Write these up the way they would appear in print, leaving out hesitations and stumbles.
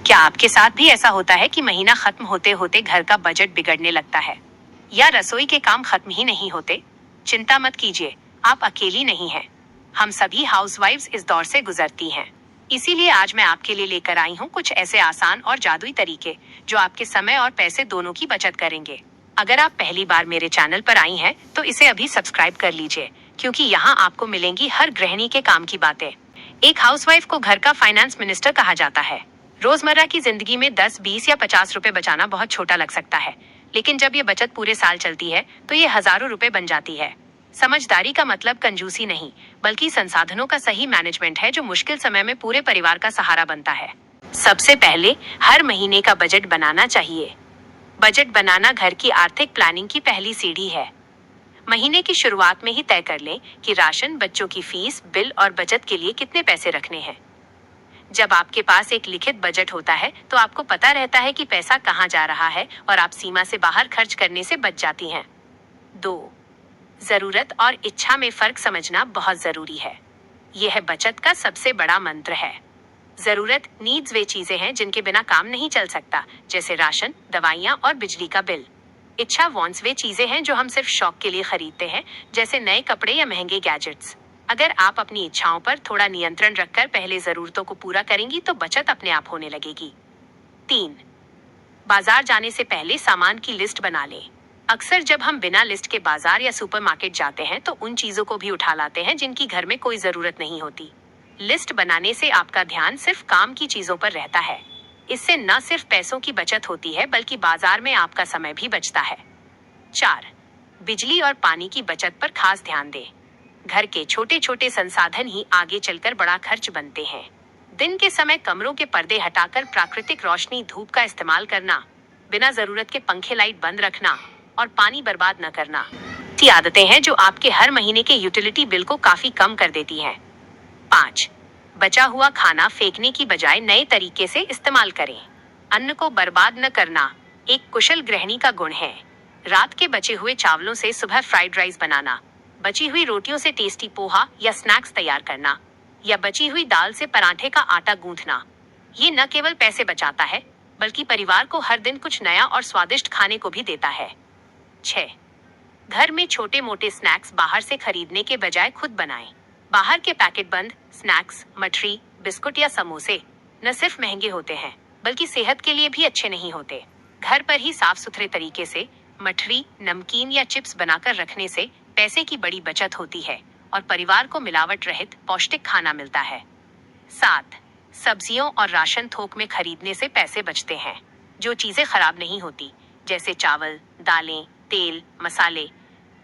क्या आपके साथ भी ऐसा होता है कि महीना खत्म होते होते घर का बजट बिगड़ने लगता है या रसोई के काम खत्म ही नहीं होते? चिंता मत कीजिए, आप अकेली नहीं हैं। हम सभी हाउसवाइफ्स इस दौर से गुजरती हैं। इसीलिए आज मैं आपके लिए लेकर आई हूँ कुछ ऐसे आसान और जादुई तरीके जो आपके समय और पैसे दोनों की बचत करेंगे। अगर आप पहली बार मेरे चैनल पर आई हैं, तो इसे अभी सब्सक्राइब कर लीजिए, क्योंकि यहाँ आपको मिलेंगी हर गृहिणी के काम की बातें। एक हाउसवाइफ को घर का फाइनेंस मिनिस्टर कहा जाता है। रोजमर्रा की जिंदगी में 10, 20 या 50 रुपए बचाना बहुत छोटा लग सकता है, लेकिन जब ये बचत पूरे साल चलती है तो ये हजारों रुपए बन जाती है। समझदारी का मतलब कंजूसी नहीं, बल्कि संसाधनों का सही मैनेजमेंट है, जो मुश्किल समय में पूरे परिवार का सहारा बनता है। सबसे पहले हर महीने का बजट बनाना चाहिए। बजट बनाना घर की आर्थिक प्लानिंग की पहली सीढ़ी है। महीने की शुरुआत में ही तय कर लें कि राशन, बच्चों की फीस, बिल और बचत के लिए कितने पैसे रखने हैं। जब आपके पास एक लिखित बजट होता है तो आपको पता रहता है कि पैसा कहाँ जा रहा है और आप सीमा से बाहर खर्च करने से बच जाती हैं। 2. जरूरत और इच्छा में फर्क समझना बहुत जरूरी है। यह बचत का सबसे बड़ा मंत्र है। जरूरत नीड्स वे चीजें हैं जिनके बिना काम नहीं चल सकता, जैसे राशन, दवाइयाँ और बिजली का बिल। इच्छा वांट्स वे चीजें हैं जो हम सिर्फ शौक के लिए खरीदते हैं, जैसे नए कपड़े या महंगे गैजेट्स। अगर आप अपनी इच्छाओं पर थोड़ा नियंत्रण रखकर पहले जरूरतों को पूरा करेंगी तो बचत अपने आप होने लगेगी। 3. बाजार जाने से पहले सामान की लिस्ट बना लें। अक्सर जब हम बिना लिस्ट के बाजार या सुपरमार्केट जाते हैं तो उन चीजों को भी उठा लाते हैं जिनकी घर में कोई जरूरत नहीं होती। लिस्ट बनाने से आपका ध्यान सिर्फ काम की चीजों पर रहता है। इससे न सिर्फ पैसों की बचत होती है, बल्कि बाजार में आपका समय भी बचता है। 4. बिजली और पानी की बचत पर खास ध्यान दें। घर के छोटे छोटे संसाधन ही आगे चलकर बड़ा खर्च बनते हैं। दिन के समय कमरों के पर्दे हटाकर प्राकृतिक रोशनी, धूप का इस्तेमाल करना, बिना जरूरत के पंखे, लाइट बंद रखना और पानी बर्बाद न करना, ये आदतें हैं जो आपके हर महीने के यूटिलिटी बिल को काफी कम कर देती हैं। 5. बचा हुआ खाना फेंकने की बजाय नए तरीके से इस्तेमाल करें। अन्न को बर्बाद न करना एक कुशल गृहिणी का गुण है। रात के बचे हुए चावलों से सुबह फ्राइड राइस बनाना, बची हुई रोटियों से टेस्टी पोहा या स्नैक्स तैयार करना, या बची हुई दाल से पराठे का आटा गूंथना, ये न केवल पैसे बचाता है, बल्कि परिवार को हर दिन कुछ नया और स्वादिष्ट खाने को भी देता है। 6. घर में छोटे मोटे स्नैक्स बाहर से खरीदने के बजाय खुद बनाएं। बाहर के पैकेट बंद स्नैक्स, मठरी, बिस्कुट या समोसे न सिर्फ महंगे होते हैं, बल्कि सेहत के लिए भी अच्छे नहीं होते। घर पर ही साफ सुथरे तरीके से मठरी, नमकीन या चिप्स बनाकर रखने से पैसे की बड़ी बचत होती है और परिवार को मिलावट रहित पौष्टिक खाना मिलता है। 7. सब्जियों और राशन थोक में खरीदने से पैसे बचते हैं। जो चीजें खराब नहीं होती, जैसे चावल, दालें, तेल, मसाले,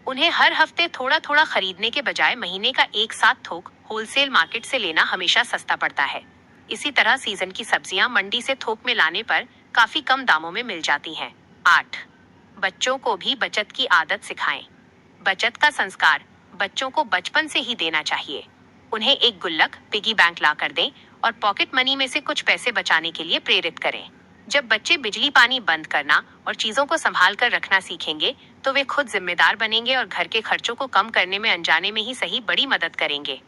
उन्हें हर हफ्ते थोड़ा थोड़ा खरीदने के बजाय महीने का एक साथ थोक होलसेल मार्केट से लेना हमेशा सस्ता पड़ता है। इसी तरह सीजन की सब्जियां मंडी से थोक में लाने पर काफी कम दामों में मिल जाती हैं। 8. बच्चों को भी बचत की आदत सिखाएं। बचत का संस्कार बच्चों को बचपन से ही देना चाहिए। उन्हें एक गुल्लक, पिगी बैंक ला कर दें और पॉकेट मनी में से कुछ पैसे बचाने के लिए प्रेरित करें। जब बच्चे बिजली पानी बंद करना और चीजों को संभाल कर रखना सीखेंगे तो वे खुद जिम्मेदार बनेंगे और घर के खर्चों को कम करने में अनजाने में ही सही बड़ी मदद करेंगे।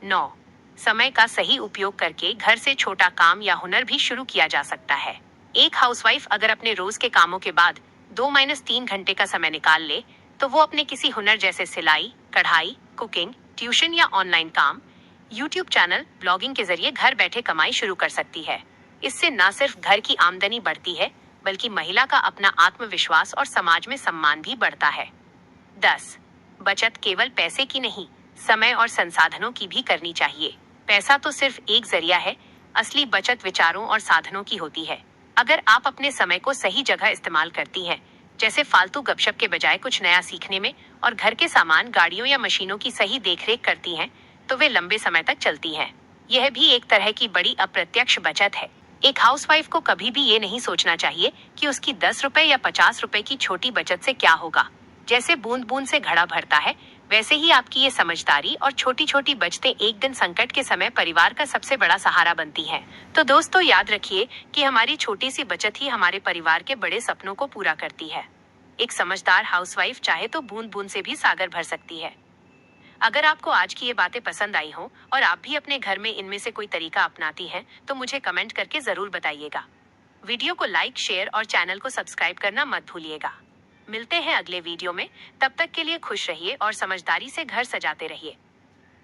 9. समय का सही उपयोग करके घर से छोटा काम या हुनर भी शुरू किया जा सकता है। एक हाउसवाइफ अगर अपने रोज के कामों के बाद 2-3 घंटे का समय निकाल ले तो वो अपने किसी हुनर जैसे सिलाई, कढ़ाई, कुकिंग, ट्यूशन या ऑनलाइन काम, यूट्यूब चैनल, ब्लॉगिंग के जरिए घर बैठे कमाई शुरू कर सकती है। इससे न सिर्फ घर की आमदनी बढ़ती है, बल्कि महिला का अपना आत्मविश्वास और समाज में सम्मान भी बढ़ता है। 10. बचत केवल पैसे की नहीं, समय और संसाधनों की भी करनी चाहिए। पैसा तो सिर्फ एक जरिया है, असली बचत विचारों और साधनों की होती है। अगर आप अपने समय को सही जगह इस्तेमाल करती हैं, जैसे फालतू गपशप के बजाय कुछ नया सीखने में, और घर के सामान, गाड़ियों या मशीनों की सही देखरेख करती हैं, तो वे लंबे समय तक चलती हैं। यह भी एक तरह की बड़ी अप्रत्यक्ष बचत है। एक हाउसवाइफ को कभी भी ये नहीं सोचना चाहिए कि उसकी 10 रुपए या 50 रुपए की छोटी बचत से क्या होगा। जैसे बूंद बूंद से घड़ा भरता है, वैसे ही आपकी ये समझदारी और छोटी छोटी बचतें एक दिन संकट के समय परिवार का सबसे बड़ा सहारा बनती हैं। तो दोस्तों, याद रखिए कि हमारी छोटी सी बचत ही हमारे परिवार के बड़े सपनों को पूरा करती है। एक समझदार हाउसवाइफ चाहे तो बूंद बूंद से भी सागर भर सकती है। अगर आपको आज की ये बातें पसंद आई हो और आप भी अपने घर में इनमें से कोई तरीका अपनाती हैं, तो मुझे कमेंट करके जरूर बताइएगा। वीडियो को लाइक, शेयर और चैनल को सब्सक्राइब करना मत भूलिएगा। मिलते हैं अगले वीडियो में। तब तक के लिए खुश रहिए और समझदारी से घर सजाते रहिए।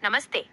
नमस्ते।